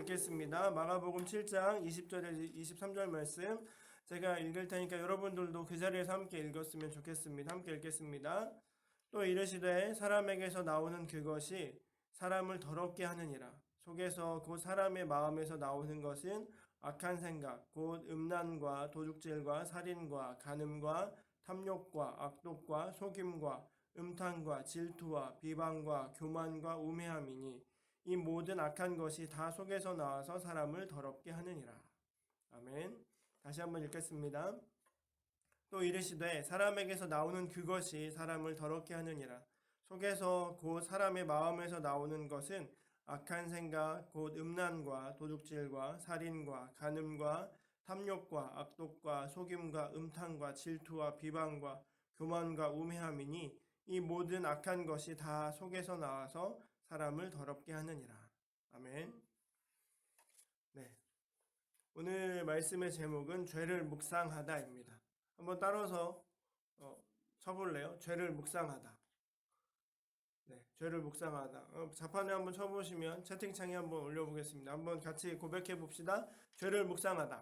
읽겠습니다. 마가복음 7장 20절에서 23절 말씀 제가 읽을 테니까 여러분들도 그 자리에서 함께 읽었으면 좋겠습니다. 함께 읽겠습니다. 또 이르시되 사람에게서 나오는 그것이 사람을 더럽게 하느니라. 속에서 곧 사람의 마음에서 나오는 것은 악한 생각, 곧 음란과 도둑질과 살인과 간음과 탐욕과 악독과 속임과 음탕과 질투와 비방과 교만과 우매함이니 이 모든 악한 것이 다 속에서 나와서 사람을 더럽게 하느니라. 아멘. 다시 한번 읽겠습니다. 또 이르시되 사람에게서 나오는 그것이 사람을 더럽게 하느니라. 속에서 곧 사람의 마음에서 나오는 것은 악한 생각, 곧 음란과 도둑질과 살인과 간음과 탐욕과 악독과 속임과 음탕과 질투와 비방과 교만과 우매함이니 이 모든 악한 것이 다 속에서 나와서 사람을 더럽게 하느니라. 아멘. 네. 오늘 말씀의 제목은 죄를 묵상하다입니다. 한번 따라서 쳐볼래요? 죄를 묵상하다. 네, 죄를 묵상하다. 자판에 한번 쳐보시면 채팅창에 한번 올려보겠습니다. 한번 같이 고백해 봅시다. 죄를 묵상하다.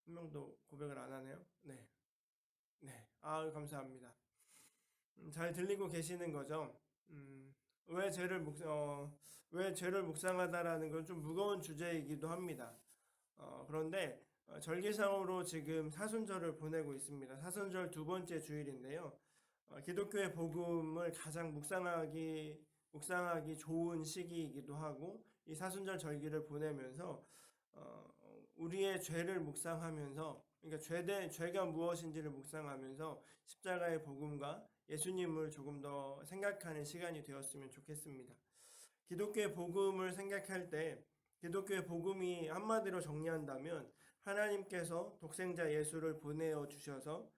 한 명도 고백을 안 하네요. 네, 네. 감사합니다. 잘 들리고 계시는 거죠? 왜 죄를 묵상하다라는 건 좀 무거운 주제이기도 합니다. 그런데 절기상으로 지금 사순절을 보내고 있습니다. 사순절 두 번째 주일인데요. 기독교의 복음을 가장 묵상하기 좋은 시기이기도 하고 이 사순절 절기를 보내면서 우리의 죄를 묵상하면서 그러니까 죄가 무엇인지를 묵상하면서 십자가의 복음과 예수님을 조금 더 생각하는 시간이 되었으면 좋겠습니다. 기독교의 복음을 생각할 때 기독교의 복음이 한마디로 정리한다면 하나님께서 독생자 예수를 보내어 주셔서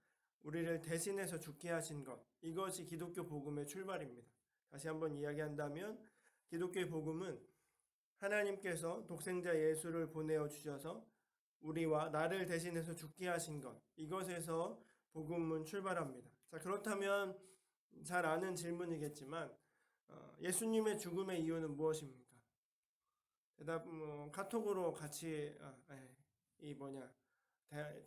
우리를 대신해서 죽게 하신 것, 이것이 기독교 복음의 출발입니다. 다시 한번 이야기한다면 기독교의 복음은 하나님께서 독생자 예수를 보내어 주셔서 우리와 나를 대신해서 죽게 하신 것, 이것에서 복음은 출발합니다. 자, 그렇다면 잘 아는 질문이겠지만 예수님의 죽음의 이유는 무엇입니까? 대답 카톡으로 같이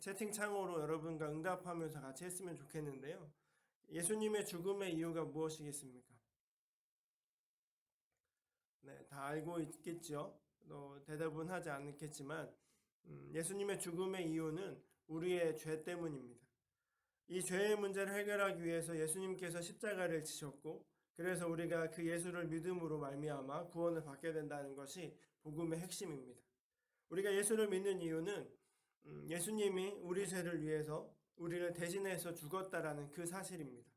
채팅창으로 여러분과 응답하면서 같이 했으면 좋겠는데요. 예수님의 죽음의 이유가 무엇이겠습니까? 네, 다 알고 있겠죠. 대답은 하지 않겠지만 예수님의 죽음의 이유는 우리의 죄 때문입니다. 이 죄의 문제를 해결하기 위해서 예수님께서 십자가를 지셨고 그래서 우리가 그 예수를 믿음으로 말미암아 구원을 받게 된다는 것이 복음의 핵심입니다. 우리가 예수를 믿는 이유는 예수님이 우리 죄를 위해서 우리를 대신해서 죽었다라는 그 사실입니다.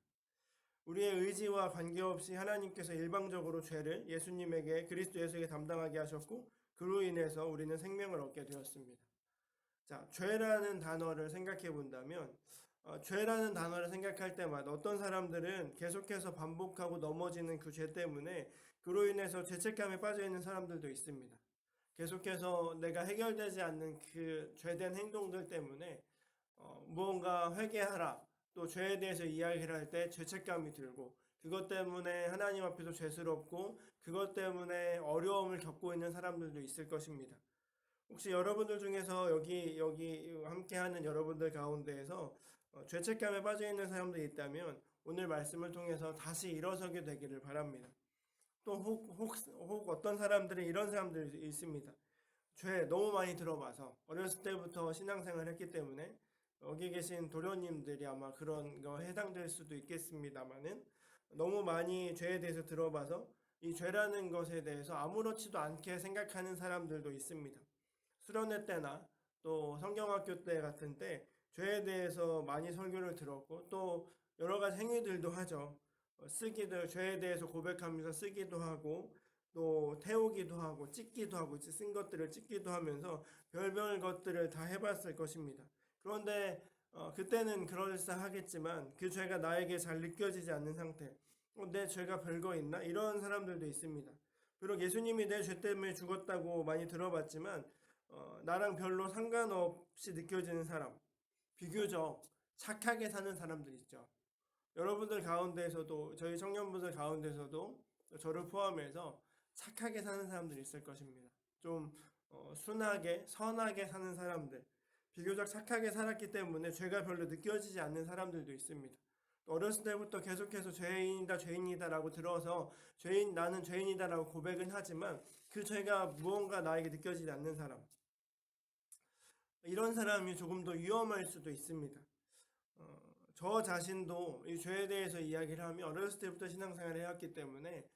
우리의 의지와 관계없이 하나님께서 일방적으로 죄를 예수님에게 그리스도 예수에게 담당하게 하셨고 그로 인해서 우리는 생명을 얻게 되었습니다. 자, 죄라는 단어를 생각해 본다면 죄라는 단어를 생각할 때마다 어떤 사람들은 계속해서 반복하고 넘어지는 그 죄 때문에 그로 인해서 죄책감에 빠져 있는 사람들도 있습니다. 계속해서 내가 해결되지 않는 그 죄된 행동들 때문에 무언가 회개하라 또 죄에 대해서 이야기를 할 때 죄책감이 들고 그것 때문에 하나님 앞에서 죄스럽고 그것 때문에 어려움을 겪고 있는 사람들도 있을 것입니다. 혹시 여러분들 중에서 여기 함께하는 여러분들 가운데에서 죄책감에 빠져 있는 사람들이 있다면 오늘 말씀을 통해서 다시 일어서게 되기를 바랍니다. 또 혹 어떤 사람들은 이런 사람들이 있습니다. 죄 너무 많이 들어봐서 어렸을 때부터 신앙생활을 했기 때문에 여기 계신 도련님들이 아마 그런 거 해당될 수도 있겠습니다만은 너무 많이 죄에 대해서 들어봐서 이 죄라는 것에 대해서 아무렇지도 않게 생각하는 사람들도 있습니다. 수련회 때나 또 성경학교 때 같은 때 죄에 대해서 많이 설교를 들었고 또 여러 가지 행위들도 하죠. 죄에 대해서 고백하면서 쓰기도 하고 또 태우기도 하고 찢기도 하고 쓴 것들을 찢기도 하면서 별별 것들을 다 해봤을 것입니다. 그런데 그때는 그럴싸하겠지만 그 죄가 나에게 잘 느껴지지 않는 상태, 내 죄가 별거 있나? 이런 사람들도 있습니다. 비록 예수님이 내 죄 때문에 죽었다고 많이 들어봤지만 나랑 별로 상관없이 느껴지는 사람, 비교적 착하게 사는 사람들 있죠. 여러분들 가운데서도 저희 청년분들 가운데서도 저를 포함해서 착하게 사는 사람들이 있을 것입니다. 좀 순하게 선하게 사는 사람들, 비교적 착하게 살았기 때문에 죄가 별로 느껴지지 않는 사람들도 있습니다. 어렸을 때부터 계속해서 죄인이다 죄인이다라고 들어서 나는 죄인이다라고 고백은 하지만 그 죄가 무언가 나에게 느껴지지 않는 사람, 이런 사람이 조금 더 위험할 수도 있습니다. 저 자신도 이 죄에 대해서 이야기를 하면 어렸을 때부터 신앙생활을 해왔기 때문에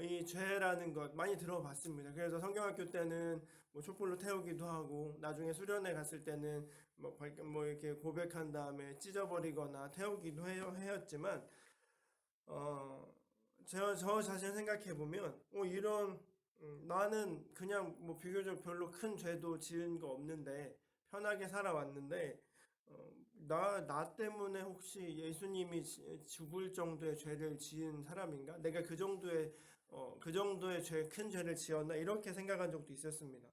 이 죄라는 것 많이 들어봤습니다. 그래서 성경학교 때는 뭐 촛불로 태우기도 하고, 나중에 수련회 갔을 때는 뭐 이렇게 고백한 다음에 찢어버리거나 태우기도 해였지만, 저 자신 생각해 보면 이런 나는 그냥 뭐 비교적 별로 큰 죄도 지은 거 없는데 편하게 살아왔는데, 나 때문에 혹시 예수님이 죽을 정도의 죄를 지은 사람인가? 내가 그 정도의 큰 죄를 지었나? 이렇게 생각한 적도 있었습니다.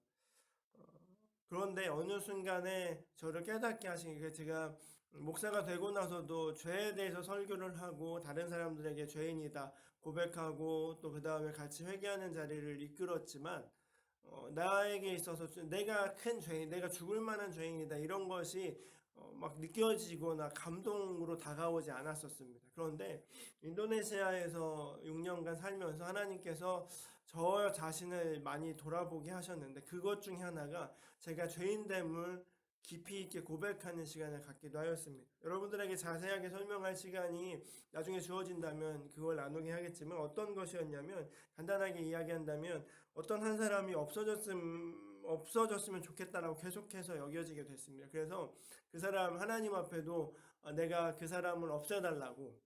그런데 어느 순간에 저를 깨닫게 하신 게, 제가 목사가 되고 나서도 죄에 대해서 설교를 하고 다른 사람들에게 죄인이다 고백하고 또 그 다음에 같이 회개하는 자리를 이끌었지만, 나에게 있어서 내가 큰 죄인, 내가 죽을 만한 죄인이다 이런 것이 막 느껴지거나 감동으로 다가오지 않았었습니다. 그런데 인도네시아에서 6년간 살면서 하나님께서 저 자신을 많이 돌아보게 하셨는데, 그것 중에 하나가 제가 죄인됨을 깊이 있게 고백하는 시간을 갖기도 하였습니다. 여러분들에게 자세하게 설명할 시간이 나중에 주어진다면 그걸 나누게 하겠지만, 어떤 것이었냐면, 간단하게 이야기한다면 어떤 한 사람이 없어졌으면 좋겠다라고 계속해서 여겨지게 됐습니다. 그래서 그 사람 하나님 앞에도 내가 그 사람을 없애달라고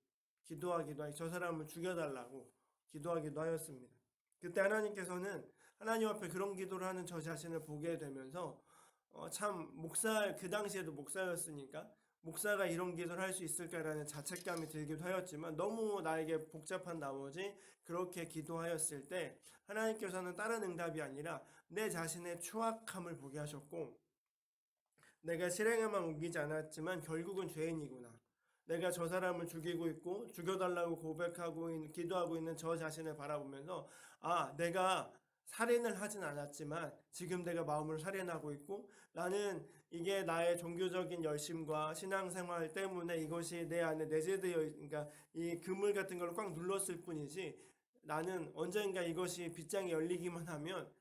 기도하기도 하고, 저 사람을 죽여달라고 기도하기도 하였습니다. 그때 하나님께서는 하나님 앞에 그런 기도를 하는 저 자신을 보게 되면서, 참 그 당시에도 목사였으니까 목사가 이런 기도를 할 수 있을까라는 자책감이 들기도 하였지만, 너무 나에게 복잡한 나머지 그렇게 기도하였을 때 하나님께서는 다른 응답이 아니라 내 자신의 추악함을 보게 하셨고, 내가 실행에만 옮기지 않았지만 결국은 죄인이구나, 내가 저 사람을 죽이고 있고 죽여달라고 기도하고 있는 저 자신을 바라보면서, 내가 살인을 하진 않았지만 지금 내가 마음을 살인하고 있고, 나는 이게 나의 종교적인 열심과 신앙생활 때문에 이것이 내 안에 내재되어, 그러니까 이 그물 같은 걸 꽉 눌렀을 뿐이지, 나는 언젠가 이것이 빗장이 열리기만 하면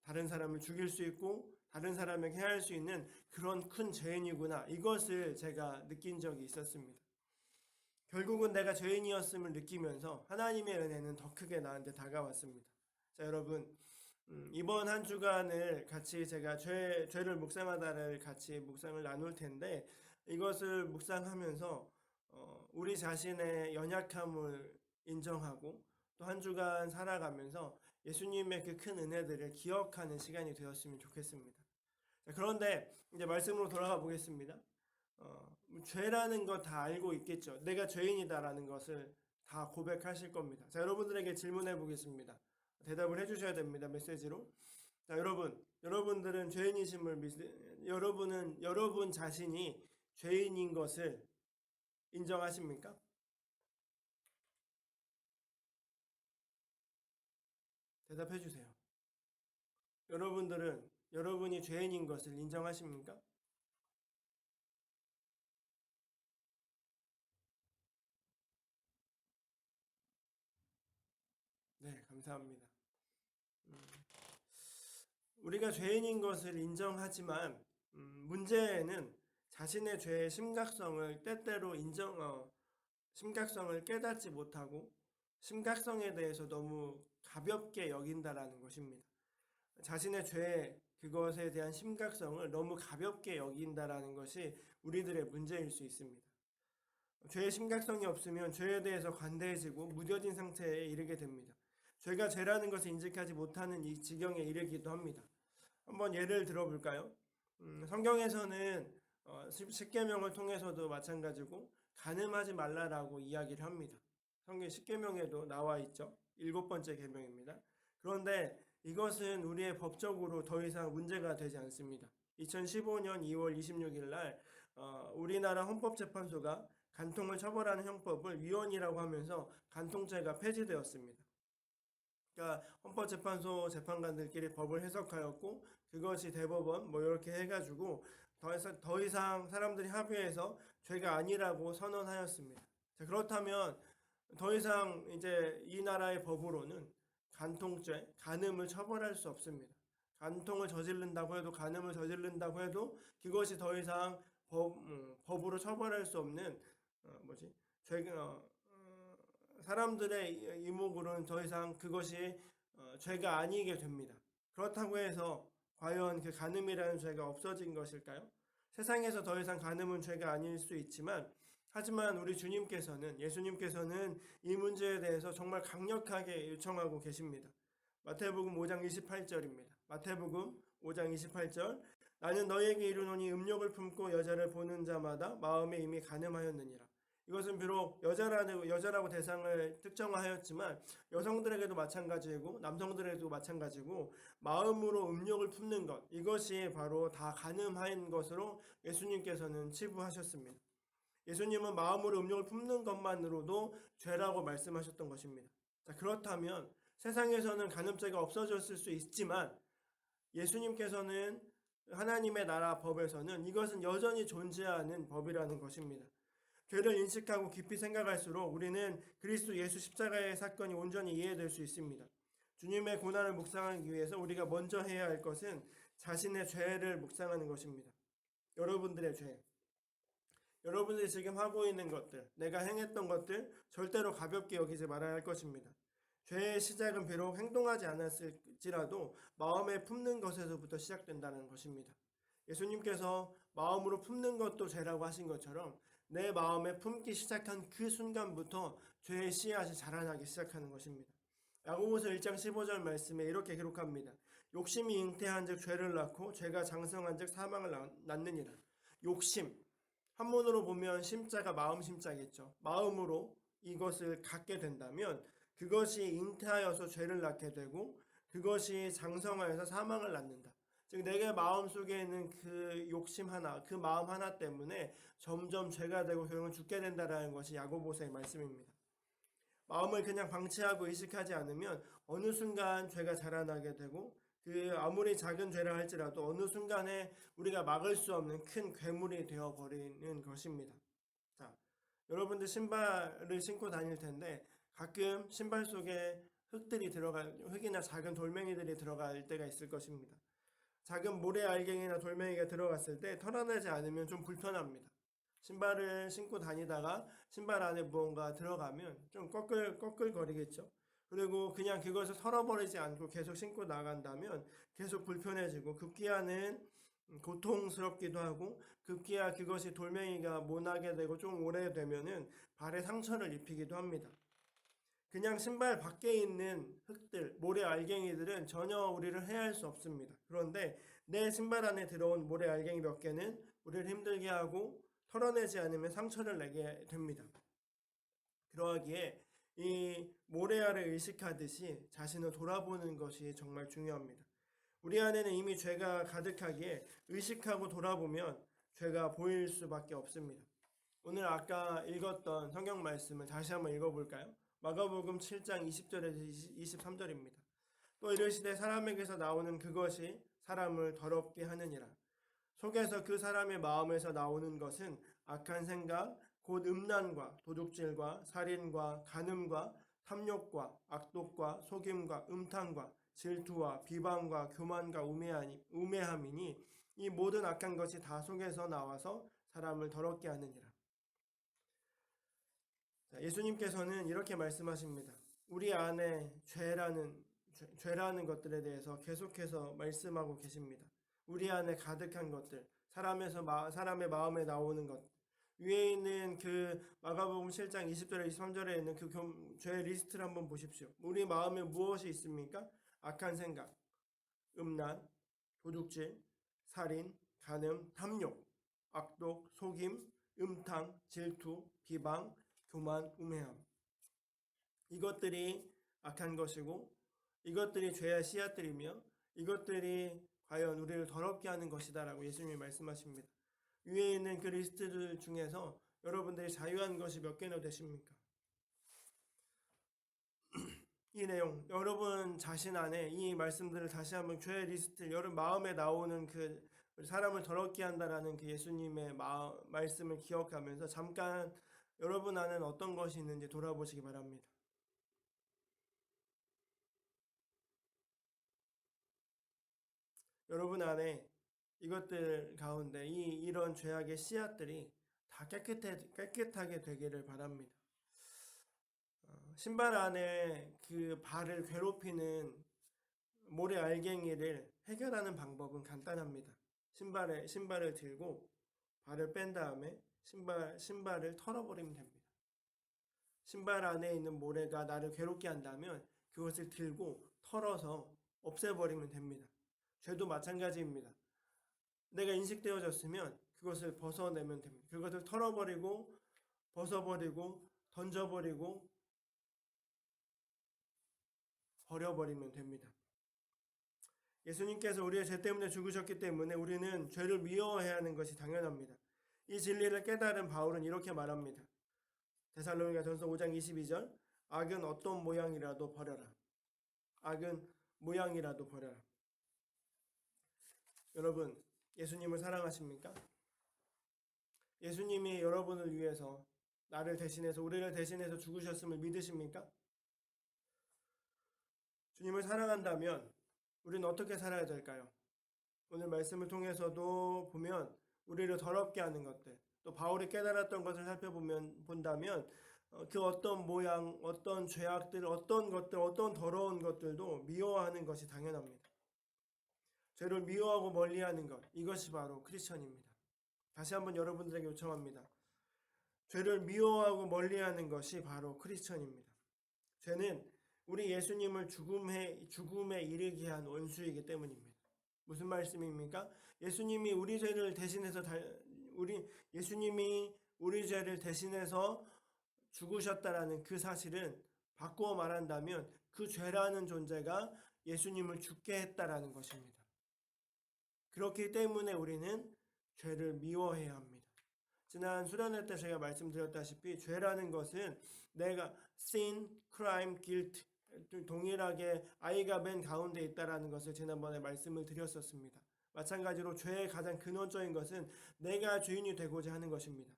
다른 사람을 죽일 수 있고 다른 사람에게 해할 수 있는 그런 큰 죄인이구나, 이것을 제가 느낀 적이 있었습니다. 결국은 내가 죄인이었음을 느끼면서 하나님의 은혜는 더 크게 나한테 다가왔습니다. 자, 여러분, 이번 한 주간을 같이 제가 죄를 묵상하다를 같이 묵상을 나눌 텐데, 이것을 묵상하면서 우리 자신의 연약함을 인정하고 또 한 주간 살아가면서 예수님의 그 큰 은혜들을 기억하는 시간이 되었으면 좋겠습니다. 자, 그런데 이제 말씀으로 돌아가 보겠습니다. 죄라는 거 다 알고 있겠죠. 내가 죄인이다라는 것을 다 고백하실 겁니다. 자, 여러분들에게 질문해 보겠습니다. 대답을 해주셔야 됩니다. 메시지로. 자, 여러분들은 여러분 자신이 죄인인 것을 인정하십니까? 대답해 주세요. 여러분들은 여러분이 죄인인 것을 인정하십니까? 네, 감사합니다. 우리가 죄인인 것을 인정하지만, 문제는 자신의 죄의 심각성을 때때로 심각성을 깨닫지 못하고 심각성에 대해서 너무 가볍게 여긴다라는 것입니다. 자신의 그것에 대한 심각성을 너무 가볍게 여긴다라는 것이 우리들의 문제일 수 있습니다. 죄의 심각성이 없으면 죄에 대해서 관대해지고 무뎌진 상태에 이르게 됩니다. 죄가 죄라는 것을 인식하지 못하는 이 지경에 이르기도 합니다. 한번 예를 들어볼까요? 성경에서는 십계명을 통해서도 마찬가지고 간음하지 말라라고 이야기를 합니다. 성경 십계명에도 나와 있죠. 7번째 계명입니다. 그런데 이것은 우리의 법적으로 더 이상 문제가 되지 않습니다. 2015년 2월 26일 날 우리나라 헌법재판소가 간통을 처벌하는 형법을 위헌이라고 하면서 간통죄가 폐지되었습니다. 그러니까 헌법재판소 재판관들끼리 법을 해석하였고 그것이 대법원 뭐 이렇게 해가지고 더 이상 사람들이 합의해서 죄가 아니라고 선언하였습니다. 자, 그렇다면 더 이상 이제 이 나라의 법으로는 간통죄, 간음을 처벌할 수 없습니다. 간통을 저지른다고 해도 간음을 저지른다고 해도 그것이 더 이상 법으로 처벌할 수 없는 뭐지? 사람들의 이목으로는 더 이상 그것이 죄가 아니게 됩니다. 그렇다고 해서 과연 그 간음이라는 죄가 없어진 것일까요? 세상에서 더 이상 간음은 죄가 아닐 수 있지만 하지만 우리 예수님께서는 이 문제에 대해서 정말 강력하게 요청하고 계십니다. 마태복음 5장 28절입니다. 마태복음 5장 28절 나는 너에게 이르노니 음욕을 품고 여자를 보는 자마다 마음에 이미 간음하였느니라. 이것은 비록 여자라고 대상을 특정하였지만 여성들에게도 마찬가지고 남성들에게도 마찬가지고 마음으로 음욕을 품는 것 이것이 바로 다 간음한 것으로 예수님께서는 치부하셨습니다. 예수님은 마음으로 음욕을 품는 것만으로도 죄라고 말씀하셨던 것입니다. 자, 그렇다면 세상에서는 간음죄가 없어졌을 수 있지만 예수님께서는 하나님의 나라 법에서는 이것은 여전히 존재하는 법이라는 것입니다. 죄를 인식하고 깊이 생각할수록 우리는 그리스도 예수 십자가의 사건이 온전히 이해될 수 있습니다. 주님의 고난을 묵상하기 위해서 우리가 먼저 해야 할 것은 자신의 죄를 묵상하는 것입니다. 여러분들의 죄, 여러분들이 지금 하고 있는 것들, 내가 행했던 것들 절대로 가볍게 여기지 말아야 할 것입니다. 죄의 시작은 비록 행동하지 않았을지라도 마음에 품는 것에서부터 시작된다는 것입니다. 예수님께서 마음으로 품는 것도 죄라고 하신 것처럼 내 마음에 품기 시작한 그 순간부터 죄의 씨앗이 자라나기 시작하는 것입니다. 야고보서 1장 15절 말씀에 이렇게 기록합니다. 욕심이 잉태한 즉 죄를 낳고 죄가 장성한 즉 사망을 낳느니라. 욕심, 한문으로 보면 심자가 마음 심자겠죠. 마음으로 이것을 갖게 된다면 그것이 잉태하여서 죄를 낳게 되고 그것이 장성하여서 사망을 낳는다. 즉 내게 마음속에 있는 그 욕심 하나, 그 마음 하나 때문에 점점 죄가 되고 결국은 죽게 된다라는 것이 야고보서의 말씀입니다. 마음을 그냥 방치하고 의식하지 않으면 어느 순간 죄가 자라나게 되고 그 아무리 작은 죄라 할지라도 어느 순간에 우리가 막을 수 없는 큰 괴물이 되어버리는 것입니다. 자, 여러분들 신발을 신고 다닐 텐데 가끔 신발 속에 흙이나 작은 돌멩이들이 들어갈 때가 있을 것입니다. 작은 모래 알갱이나 돌멩이가 들어갔을 때 털어내지 않으면 좀 불편합니다. 신발을 신고 다니다가 신발 안에 무언가 들어가면 좀 꺼끌거리겠죠. 그리고 그냥 그것을 털어버리지 않고 계속 신고 나간다면 계속 불편해지고 급기야는 고통스럽기도 하고 급기야 그것이 돌멩이가 모나게 되고 좀 오래되면은 발에 상처를 입히기도 합니다. 그냥 신발 밖에 있는 흙들, 모래 알갱이들은 전혀 우리를 해할 수 없습니다. 그런데 내 신발 안에 들어온 모래 알갱이 몇 개는 우리를 힘들게 하고 털어내지 않으면 상처를 내게 됩니다. 그러하기에 이 모래알을 의식하듯이 자신을 돌아보는 것이 정말 중요합니다. 우리 안에는 이미 죄가 가득하기에 의식하고 돌아보면 죄가 보일 수밖에 없습니다. 오늘 아까 읽었던 성경 말씀을 다시 한번 읽어볼까요? 마가복음 7장 20절에서 23절입니다. 또 이르시되 사람에게서 나오는 그것이 사람을 더럽게 하느니라. 속에서 그 사람의 마음에서 나오는 것은 악한 생각, 곧 음란과 도둑질과 살인과 간음과 탐욕과 악독과 속임과 음탕과 질투와 비방과 교만과 우매함이니 이 모든 악한 것이 다 속에서 나와서 사람을 더럽게 하느니라. 예수님께서는 이렇게 말씀하십니다. 우리 안에 죄라는 것들에 대해서 계속해서 말씀하고 계십니다. 우리 안에 가득한 것들, 사람의 마음에 나오는 것, 위에 있는 그 마가복음 7장 20절에 23절에 있는 그 죄의 리스트를 한번 보십시오. 우리 마음에 무엇이 있습니까? 악한 생각, 음란, 도둑질, 살인, 간음, 탐욕, 악독, 속임, 음탕, 질투, 비방, 교만, 우매함. 이것들이 악한 것이고 이것들이 죄의 씨앗들이며 이것들이 과연 우리를 더럽게 하는 것이다라고 예수님이 말씀하십니다. 위에 있는 그 리스트들 중에서 여러분들이 자유한 것이 몇 개나 되십니까? 이 내용, 여러분 자신 안에 이 말씀들을 다시 한번 죄의 리스트, 여러분 마음에 나오는 그 사람을 더럽게 한다라는 그 예수님의 말씀을 기억하면서 잠깐 여러분 안에는 어떤 것이 있는지 돌아보시기 바랍니다. 여러분 안에 이것들 가운데 이런 죄악의 씨앗들이 다 깨끗하게 되기를 바랍니다. 신발 안에 그 발을 괴롭히는 모래 알갱이를 해결하는 방법은 간단합니다. 신발을 들고 발을 뺀 다음에 신발을 털어버리면 됩니다. 신발 안에 있는 모래가 나를 괴롭게 한다면 그것을 들고 털어서 없애버리면 됩니다. 죄도 마찬가지입니다. 내가 인식되어졌으면 그것을 벗어내면 됩니다. 그것을 털어버리고 벗어버리고 던져버리고 버려버리면 됩니다. 예수님께서 우리의 죄 때문에 죽으셨기 때문에 우리는 죄를 미워해야 하는 것이 당연합니다. 이 진리를 깨달은 바울은 이렇게 말합니다. 데살로니가전서 5장 22절, 악은 어떤 모양이라도 버려라. 악은 모양이라도 버려라. 여러분, 예수님을 사랑하십니까? 예수님이 여러분을 위해서 나를 대신해서 우리를 대신해서 죽으셨음을 믿으십니까? 주님을 사랑한다면 우리는 어떻게 살아야 될까요? 오늘 말씀을 통해서도 보면 우리를 더럽게 하는 것들, 또 바울이 깨달았던 것을 본다면 그 어떤 모양, 어떤 죄악들, 어떤 것들, 어떤 더러운 것들도 미워하는 것이 당연합니다. 죄를 미워하고 멀리하는 것, 이것이 바로 크리스천입니다. 다시 한번 여러분들에게 요청합니다. 죄를 미워하고 멀리하는 것이 바로 크리스천입니다. 죄는 우리 예수님을 죽음에 이르게 한 원수이기 때문입니다. 무슨 말씀입니까? 예수님이 우리 죄를 대신해서 죽으셨다라는 그 사실은 바꾸어 말한다면 그 죄라는 존재가 예수님을 죽게 했다라는 것입니다. 그렇기 때문에 우리는 죄를 미워해야 합니다. 지난 수련회 때 제가 말씀드렸다시피 죄라는 것은 내가 sin, crime, guilt 동일하게 I가 맨 가운데 있다라는 것을 지난번에 말씀을 드렸었습니다. 마찬가지로 죄의 가장 근원적인 것은 내가 죄인이 되고자 하는 것입니다.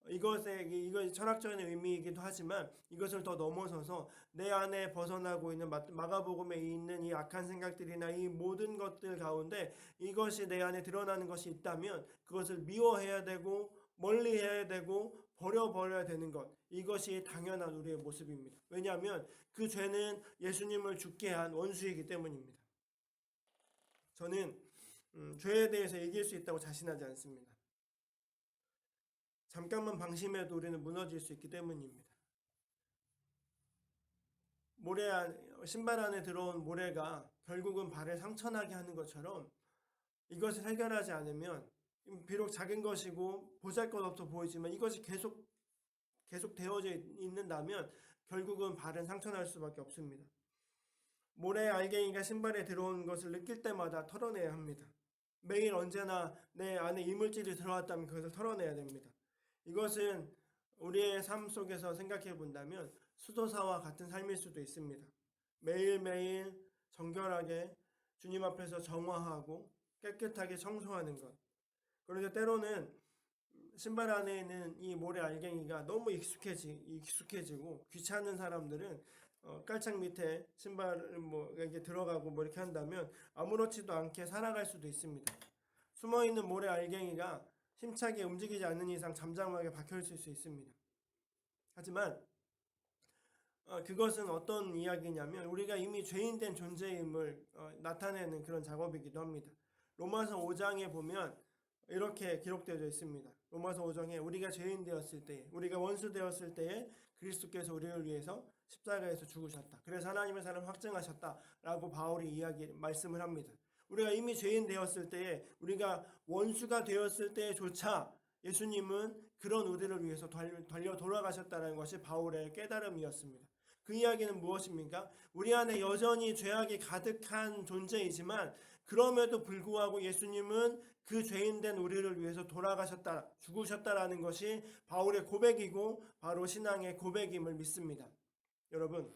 이것이 철학적인 의미이기도 하지만 이것을 더 넘어서서 내 안에 벗어나고 있는 마가복음에 있는 이 악한 생각들이나 이 모든 것들 가운데 이것이 내 안에 드러나는 것이 있다면 그것을 미워해야 되고 멀리해야 되고 버려야 되는 것, 이것이 당연한 우리의 모습입니다. 왜냐하면 그 죄는 예수님을 죽게 한 원수이기 때문입니다. 저는 죄에 대해서 이길 수 있다고 자신하지 않습니다. 잠깐만 방심해도 우리는 무너질 수 있기 때문입니다. 신발 안에 들어온 모래가 결국은 발을 상처나게 하는 것처럼 이것을 해결하지 않으면 비록 작은 것이고 보잘것없어 보이지만 이것이 계속 되어져 있는다면 결국은 발은 상처날 수밖에 없습니다. 모래 알갱이가 신발에 들어온 것을 느낄 때마다 털어내야 합니다. 매일 언제나 내 안에 이물질이 들어왔다면 그것을 털어내야 됩니다. 이것은 우리의 삶 속에서 생각해 본다면 수도사와 같은 삶일 수도 있습니다. 매일매일 정결하게 주님 앞에서 정화하고 깨끗하게 청소하는 것. 그런데 때로는 신발 안에 있는 이 모래 알갱이가 너무 익숙해지고 귀찮은 사람들은 깔창 밑에 신발을 이렇게 들어가고 이렇게 한다면 아무렇지도 않게 살아갈 수도 있습니다. 숨어있는 모래 알갱이가 힘차게 움직이지 않는 이상 잠잠하게 박혀있을 수 있습니다. 하지만 그것은 어떤 이야기냐면 우리가 이미 죄인된 존재임을 나타내는 그런 작업이기도 합니다. 로마서 5장에 보면 이렇게 기록되어 있습니다. 로마서 5장에 우리가 죄인 되었을 때, 우리가 원수 되었을 때에 그리스도께서 우리를 위해서 십자가에서 죽으셨다. 그래서 하나님의 사랑을 확증하셨다라고 바울이 말씀을 합니다. 우리가 이미 죄인 되었을 때에, 우리가 원수가 되었을 때조차 예수님은 그런 우리를 위해서 달려 돌아가셨다는 것이 바울의 깨달음이었습니다. 그 이야기는 무엇입니까? 우리 안에 여전히 죄악이 가득한 존재이지만 그럼에도 불구하고 예수님은 그 죄인된 우리를 위해서 죽으셨다라는 것이 바울의 고백이고 바로 신앙의 고백임을 믿습니다. 여러분,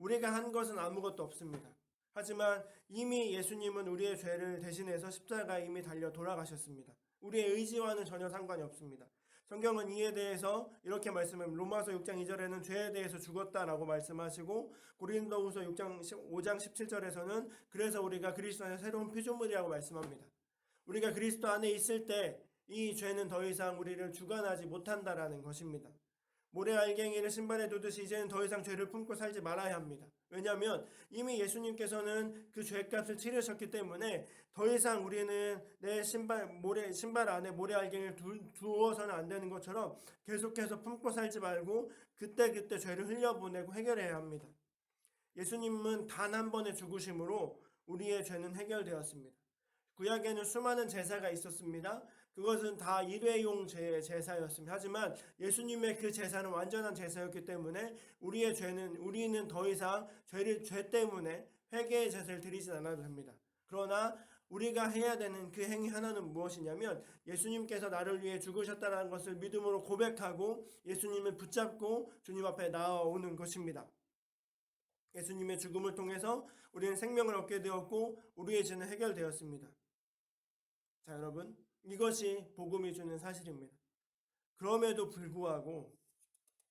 우리가 한 것은 아무것도 없습니다. 하지만 이미 예수님은 우리의 죄를 대신해서 십자가에 이미 달려 돌아가셨습니다. 우리의 의지와는 전혀 상관이 없습니다. 성경은 이에 대해서 이렇게 말씀합니다. 로마서 6장 2절에는 죄에 대해서 죽었다라고 말씀하시고 고린도후서 5장 17절에서는 그래서 우리가 그리스도 안에 새로운 피조물이라고 말씀합니다. 우리가 그리스도 안에 있을 때 이 죄는 더 이상 우리를 주관하지 못한다라는 것입니다. 모래알갱이를 신발에 두듯이 이제는 더 이상 죄를 품고 살지 말아야 합니다. 왜냐하면 이미 예수님께서는 그 죄값을 치르셨기 때문에 더 이상 우리는 내 신발 안에 모래알갱이를 두어서는 안 되는 것처럼 계속해서 품고 살지 말고 그때그때 죄를 흘려보내고 해결해야 합니다. 예수님은 단 한 번의 죽으심으로 우리의 죄는 해결되었습니다. 구약에는 수많은 제사가 있었습니다. 그것은 다 일회용 제사였습니다. 하지만 예수님의 그 제사는 완전한 제사였기 때문에 우리는 더 이상 죄 때문에 회개의 제사를 드리진 않아도 됩니다. 그러나 우리가 해야 되는 그 행위 하나는 무엇이냐면 예수님께서 나를 위해 죽으셨다는 것을 믿음으로 고백하고 예수님을 붙잡고 주님 앞에 나아오는 것입니다. 예수님의 죽음을 통해서 우리는 생명을 얻게 되었고 우리의 죄는 해결되었습니다. 자, 여러분, 이것이 복음이 주는 사실입니다. 그럼에도 불구하고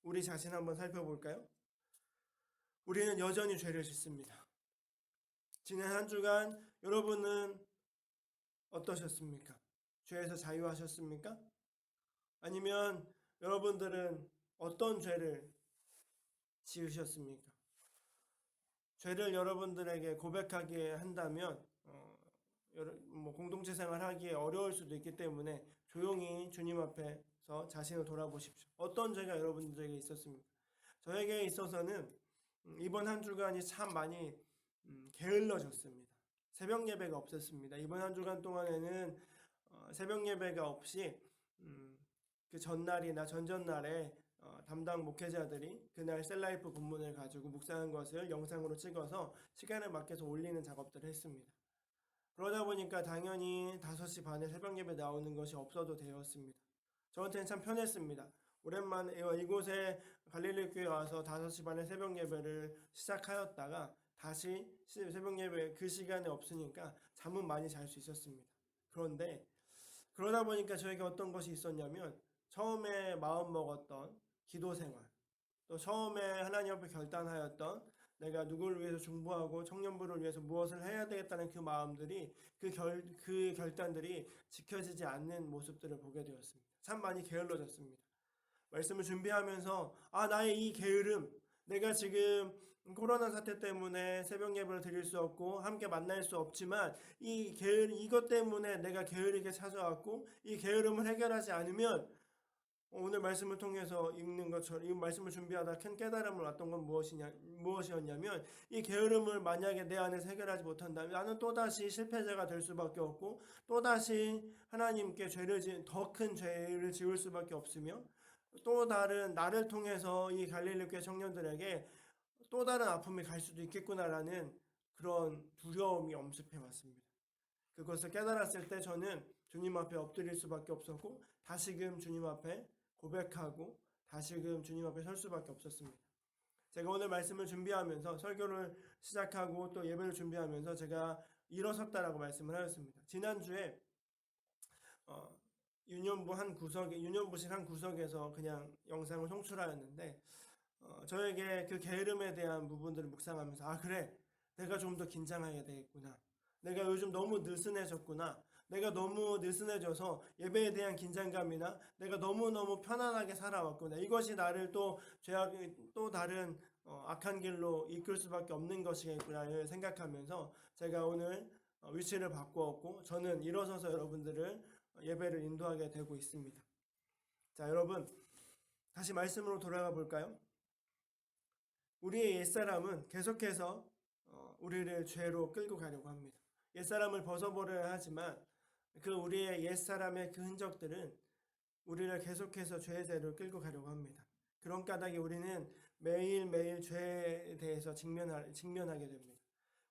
우리 자신 한번 살펴볼까요? 우리는 여전히 죄를 짓습니다. 지난 한 주간 여러분은 어떠셨습니까? 죄에서 자유하셨습니까? 아니면 여러분들은 어떤 죄를 지으셨습니까? 죄를 여러분들에게 고백하게 한다면 공동체 생활하기에 어려울 수도 있기 때문에 조용히 주님 앞에서 자신을 돌아보십시오. 어떤 죄가 여러분들에게 있었습니까? 저에게 있어서는 이번 한 주간이 참 많이 게을러졌습니다. 새벽 예배가 없었습니다. 이번 한 주간 동안에는 새벽 예배가 없이 그 전날이나 전전날에 담당 목회자들이 그날 셀라이프 본문을 가지고 묵상한 것을 영상으로 찍어서 시간을 맞춰서 올리는 작업들을 했습니다. 그러다 보니까 당연히 5시 반에 새벽 예배 나오는 것이 없어도 되었습니다. 저한테는 참 편했습니다. 오랜만에 이곳에 갈릴리 교회 와서 5시 반에 새벽 예배를 시작하였다가 다시 새벽 예배 그 시간에 없으니까 잠은 많이 잘 수 있었습니다. 그런데 그러다 보니까 저에게 어떤 것이 있었냐면 처음에 마음 먹었던 기도 생활, 또 처음에 하나님 앞에 결단하였던 내가 누구를 위해서 중보하고 청년부를 위해서 무엇을 해야 되겠다는 그 마음들이 그 결단들이 지켜지지 않는 모습들을 보게 되었습니다. 참 많이 게을러졌습니다. 말씀을 준비하면서 나의 이 게으름, 내가 지금 코로나 사태 때문에 새벽 예배를 드릴 수 없고 함께 만날 수 없지만 이것 때문에 내가 게으르게 찾아왔고 이 게으름을 해결하지 않으면 오늘 말씀을 통해서 읽는 것처럼 이 말씀을 준비하다 큰 깨달음을 얻던 건 무엇이었냐면 이 게으름을 만약에 내 안에서 해결하지 못한다면 나는 또다시 실패자가 될 수밖에 없고 또다시 하나님께 더 큰 죄를 지을 수밖에 없으며 또 다른 나를 통해서 이 갈릴리 교회 청년들에게 또 다른 아픔이 갈 수도 있겠구나라는 그런 두려움이 엄습해 왔습니다. 그것을 깨달았을 때 저는 주님 앞에 엎드릴 수밖에 없었고 다시금 주님 앞에 고백하고 다시금 주님 앞에 설 수밖에 없었습니다. 제가 오늘 말씀을 준비하면서 설교를 시작하고 또 예배를 준비하면서 제가 일어섰다라고 말씀을 하였습니다. 지난주에 유년부실 한 구석에서 그냥 영상을 송출하였는데 저에게 그 게으름에 대한 부분들을 묵상하면서 그래, 내가 좀 더 긴장해야 되겠구나. 내가 요즘 너무 느슨해졌구나. 내가 너무 느슨해져서 예배에 대한 긴장감이나 내가 너무너무 편안하게 살아왔구나. 이것이 나를 또 다른 악한 길로 이끌 수밖에 없는 것이겠구나를 생각하면서 제가 오늘 위치를 바꾸었고 저는 일어서서 여러분들을 예배를 인도하게 되고 있습니다. 자, 여러분 다시 말씀으로 돌아가 볼까요? 우리의 옛사람은 계속해서 우리를 죄로 끌고 가려고 합니다. 옛사람을 벗어버려야 하지만 우리의 옛사람의 그 흔적들은 우리를 계속해서 죄의 대로 끌고 가려고 합니다. 그런 까닭에 우리는 매일매일 죄에 대해서 직면하게 됩니다.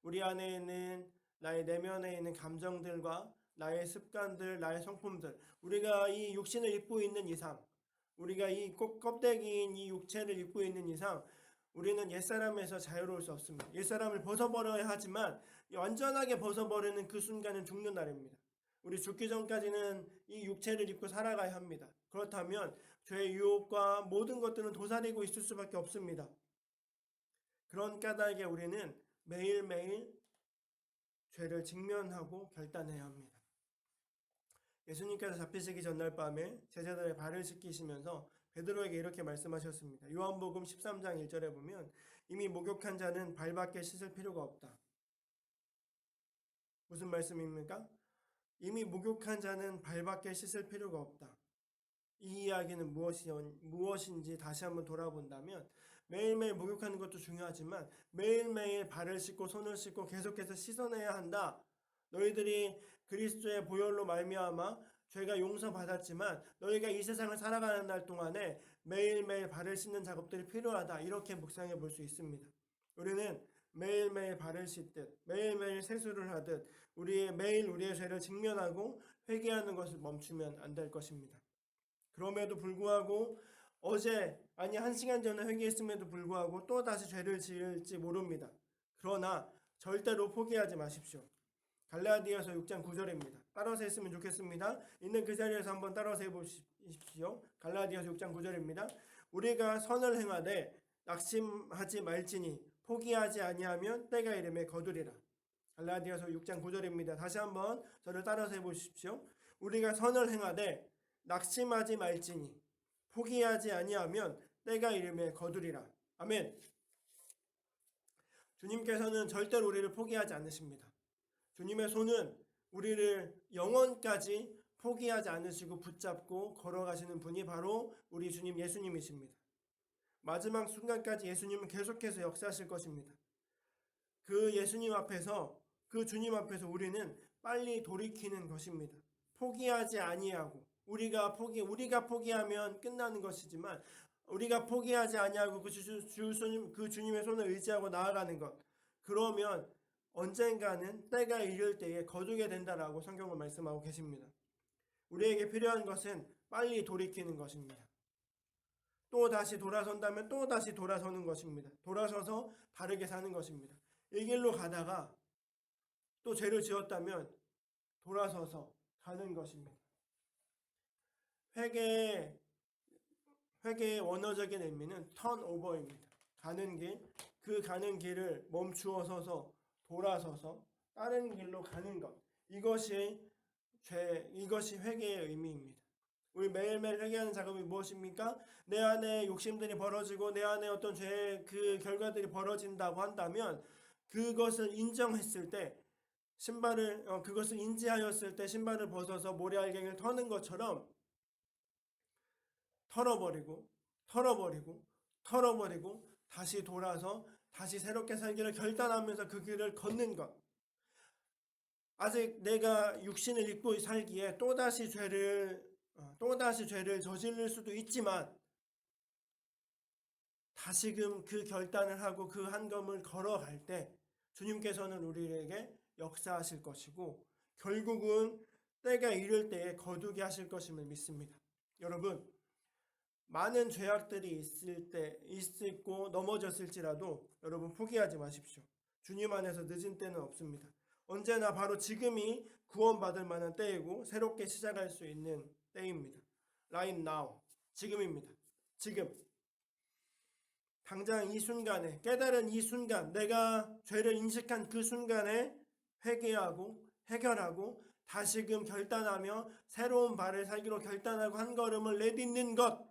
우리 안에 있는 나의 내면에 있는 감정들과 나의 습관들, 나의 성품들, 우리가 이 육신을 입고 있는 이상, 우리가 이 껍데기인 이 육체를 입고 있는 이상 우리는 옛사람에서 자유로울 수 없습니다. 옛사람을 벗어버려야 하지만 완전하게 벗어버리는 그 순간은 죽는 날입니다. 우리 죽기 전까지는 이 육체를 입고 살아가야 합니다. 그렇다면 죄의 유혹과 모든 것들은 도사리고 있을 수밖에 없습니다. 그런 까닭에 우리는 매일매일 죄를 직면하고 결단해야 합니다. 예수님께서 잡히시기 전날 밤에 제자들의 발을 씻기시면서 베드로에게 이렇게 말씀하셨습니다. 요한복음 13장 1절에 보면 이미 목욕한 자는 발밖에 씻을 필요가 없다. 무슨 말씀입니까? 이미 목욕한 자는 발밖에 씻을 필요가 없다. 이 이야기는 무엇인지 다시 한번 돌아본다면 매일매일 목욕하는 것도 중요하지만 매일매일 발을 씻고 손을 씻고 계속해서 씻어내야 한다. 너희들이 그리스도의 보혈로 말미암아 죄가 용서받았지만 너희가 이 세상을 살아가는 날 동안에 매일매일 발을 씻는 작업들이 필요하다. 이렇게 묵상해 볼 수 있습니다. 우리는 매일매일 발을 씻듯 매일매일 세수를 하듯 매일 우리의 죄를 직면하고 회개하는 것을 멈추면 안 될 것입니다. 그럼에도 불구하고 한 시간 전에 회개했음에도 불구하고 또 다시 죄를 지을지 모릅니다. 그러나 절대로 포기하지 마십시오. 갈라디아서 6장 9절입니다. 따라서 했으면 좋겠습니다. 있는 그 자리에서 한번 따라서 해보십시오. 갈라디아서 6장 9절입니다. 우리가 선을 행하되 낙심하지 말지니 포기하지 아니하면 때가 이름에 거두리라. 갈라디아서 6장 9절입니다. 다시 한번 저를 따라서 해보십시오. 우리가 선을 행하되 낙심하지 말지니 포기하지 아니하면 때가 이름에 거두리라. 아멘. 주님께서는 절대로 우리를 포기하지 않으십니다. 주님의 손은 우리를 영원까지 포기하지 않으시고 붙잡고 걸어가시는 분이 바로 우리 주님 예수님이십니다. 마지막 순간까지 예수님은 계속해서 역사하실 것입니다. 그 예수님 앞에서 그 주님 앞에서 우리는 빨리 돌이키는 것입니다. 포기하지 아니하고 우리가 포기하면 끝나는 것이지만 우리가 포기하지 아니하고 그 주님의 손을 의지하고 나아가는 것, 그러면 언젠가는 때가 이를 때에 거두게 된다라고 성경은 말씀하고 계십니다. 우리에게 필요한 것은 빨리 돌이키는 것입니다. 또 다시 돌아선다면 또 다시 돌아서는 것입니다. 돌아서서 바르게 사는 것입니다. 이 길로 가다가 또 죄를 지었다면 돌아서서 가는 것입니다. 회개의 원어적인 의미는 턴오버입니다. 그 가는 길을 멈추어서서 돌아서서 다른 길로 가는 것. 이것이 회개의 의미입니다. 우리 매일매일 회개하는 작업이 무엇입니까? 내 안에 욕심들이 벌어지고 내 안에 어떤 죄의 그 결과들이 벌어진다고 한다면 그것을 인정했을 때 그것을 인지하였을 때 신발을 벗어서 모래알갱이를 터는 것처럼 털어버리고 다시 돌아서 다시 새롭게 살기를 결단하면서 그 길을 걷는 것. 아직 내가 육신을 입고 살기에 또다시 죄를 저지를 수도 있지만 다시금 그 결단을 하고 그 한 걸음을 걸어갈 때 주님께서는 우리에게 역사하실 것이고 결국은 때가 이를 때에 거두게 하실 것임을 믿습니다. 여러분, 많은 죄악들이 있고 넘어졌을지라도 여러분 포기하지 마십시오. 주님 안에서 늦은 때는 없습니다. 언제나 바로 지금이 구원받을 만한 때이고 새롭게 시작할 수 있는 때입니다. Right now. 지금입니다. 지금. 당장 이 순간에, 깨달은 이 순간, 내가 죄를 인식한 그 순간에 회개하고 해결하고 다시금 결단하며 새로운 발을 살기로 결단하고 한 걸음을 내딛는 것,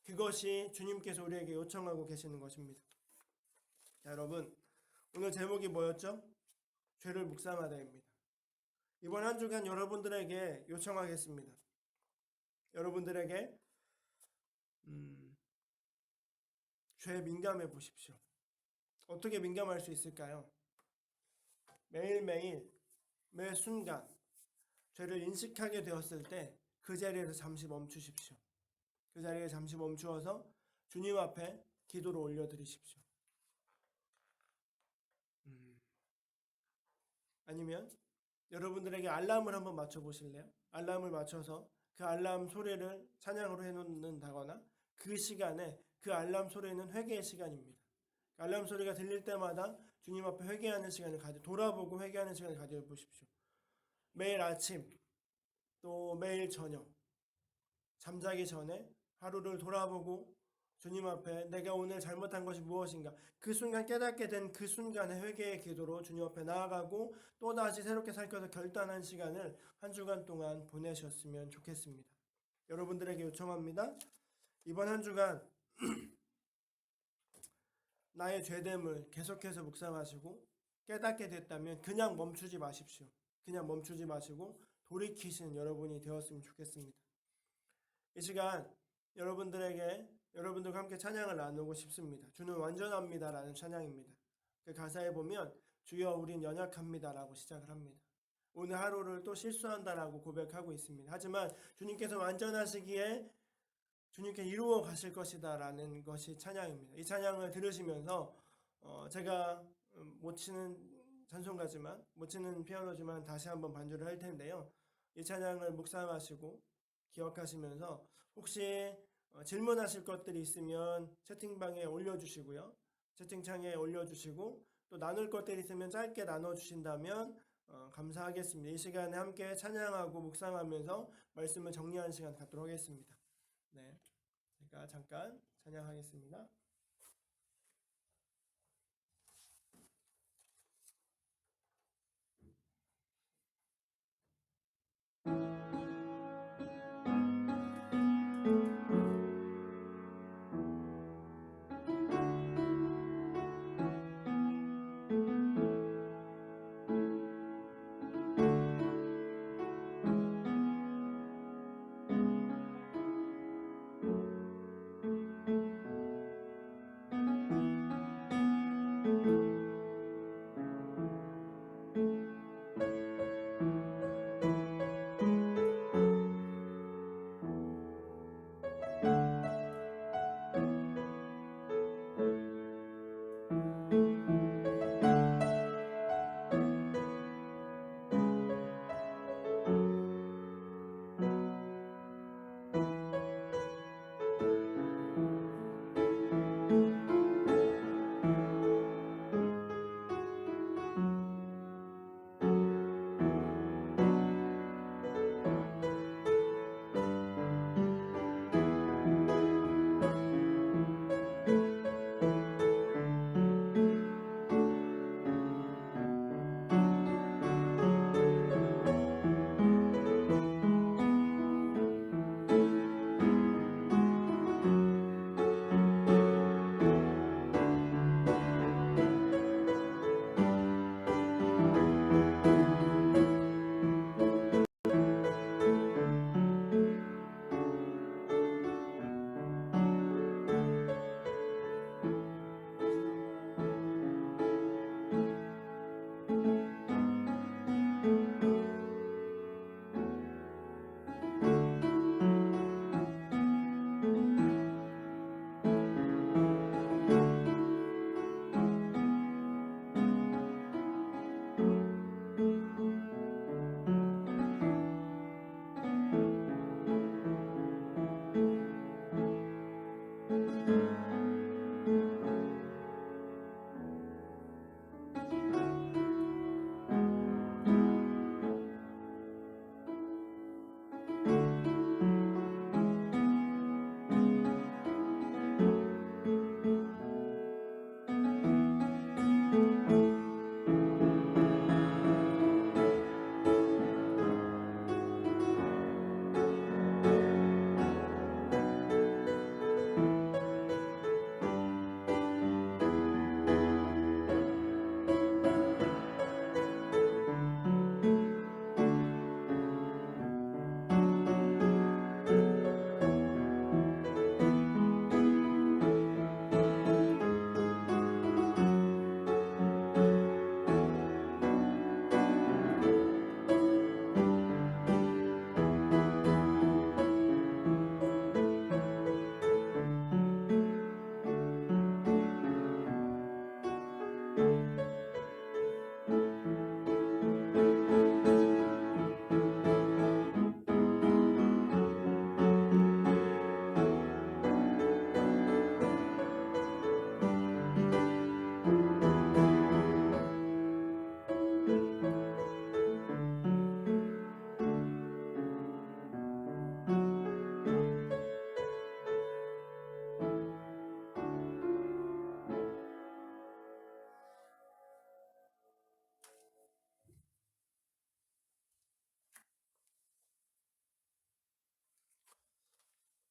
그것이 주님께서 우리에게 요청하고 계시는 것입니다. 자, 여러분, 오늘 제목이 뭐였죠? 죄를 묵상하다입니다. 이번 한 주간 여러분들에게 요청하겠습니다. 여러분들에게 죄에 민감해 보십시오. 어떻게 민감할 수 있을까요? 매일매일 매 순간 죄를 인식하게 되었을 때 그 자리에서 잠시 멈추십시오. 그 자리에 잠시 멈추어서 주님 앞에 기도를 올려드리십시오. 아니면 여러분들에게 알람을 한번 맞춰보실래요? 알람을 맞춰서 그 알람 소리를 찬양으로 해놓는다거나 그 시간에 그 알람 소리는 회개의 시간입니다. 알람 소리가 들릴 때마다 주님 앞에 회개하는 시간을 돌아보고 회개하는 시간을 가져보십시오. 매일 아침 또 매일 저녁 잠자기 전에 하루를 돌아보고 주님 앞에 내가 오늘 잘못한 것이 무엇인가, 그 순간 깨닫게 된 그 순간의 회개의 기도로 주님 앞에 나아가고 또다시 새롭게 살펴서 결단한 시간을 한 주간 동안 보내셨으면 좋겠습니다. 여러분들에게 요청합니다. 이번 한 주간 나의 죄됨을 계속해서 묵상하시고 깨닫게 됐다면 그냥 멈추지 마십시오. 그냥 멈추지 마시고 돌이키시는 여러분이 되었으면 좋겠습니다. 이 시간 여러분들과 함께 찬양을 나누고 싶습니다. 주는 완전합니다 라는 찬양입니다. 그 가사에 보면 주여 우린 연약합니다 라고 시작을 합니다. 오늘 하루를 또 실수한다 라고 고백하고 있습니다. 하지만 주님께서 완전하시기에 주님께 이루어 가실 것이다 라는 것이 찬양입니다. 이 찬양을 들으시면서 제가 못 치는 찬송가지만, 못 치는 피아노지만 다시 한번 반주를 할 텐데요. 이 찬양을 묵상하시고 기억하시면서 혹시 질문하실 것들이 있으면 채팅방에 올려주시고요. 채팅창에 올려주시고 또 나눌 것들이 있으면 짧게 나눠주신다면 감사하겠습니다. 이 시간에 함께 찬양하고 묵상하면서 말씀을 정리하는 시간 갖도록 하겠습니다. 네, 제가 잠깐 찬양하겠습니다.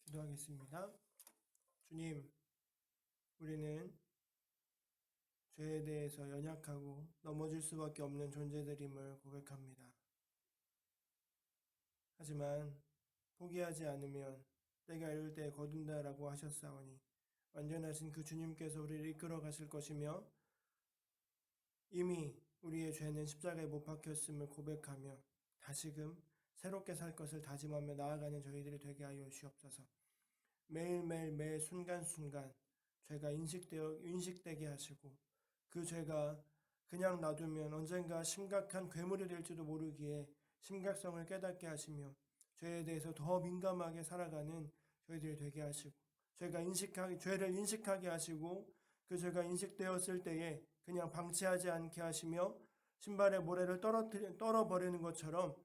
기도하겠습니다. 주님, 우리는 죄에 대해서 연약하고 넘어질 수밖에 없는 존재들임을 고백합니다. 하지만 포기하지 않으면 때가 이를 때 거둔다라고 하셨사오니 완전하신 그 주님께서 우리를 이끌어 가실 것이며 이미 우리의 죄는 십자가에 못 박혔음을 고백하며 다시금 새롭게 살 것을 다짐하며 나아가는 저희들이 되게 하여 주옵소서. 매일매일 매 순간순간 죄가 인식되게 하시고 그 죄가 그냥 놔두면 언젠가 심각한 괴물이 될지도 모르기에 심각성을 깨닫게 하시며 죄에 대해서 더 민감하게 살아가는 저희들이 되게 하시고 죄를 인식하게 하시고 그 죄가 인식되었을 때에 그냥 방치하지 않게 하시며 신발의 모래를 떨어버리는 것처럼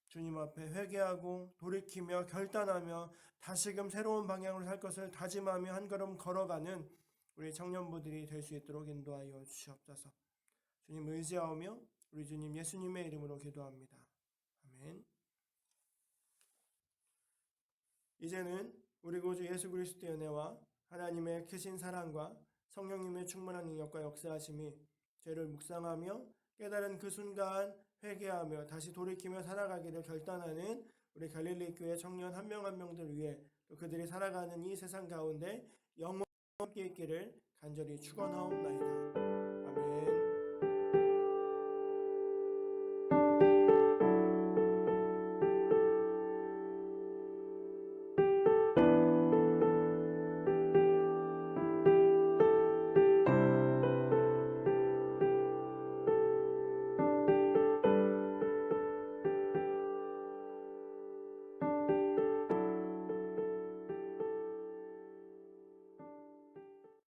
주님 앞에 회개하고 돌이키며 결단하며 다시금 새로운 방향으로 살 것을 다짐하며 한 걸음 걸어가는 우리 청년부들이 될 수 있도록 인도하여 주시옵소서. 주님 의지하오며 우리 주님 예수님의 이름으로 기도합니다. 아멘. 이제는 우리 구주 예수 그리스도의 은혜와 하나님의 크신 사랑과 성령님의 충만한 능력과 역사하심이 죄를 묵상하며 깨달은 그 순간 회개하며 다시 돌이키며 살아가기를 결단하는 우리 갈릴리 교회 청년 한 명 한 명들 위해 또 그들이 살아가는 이 세상 가운데 영원히 함께 있기를 간절히 축원하옵나이다.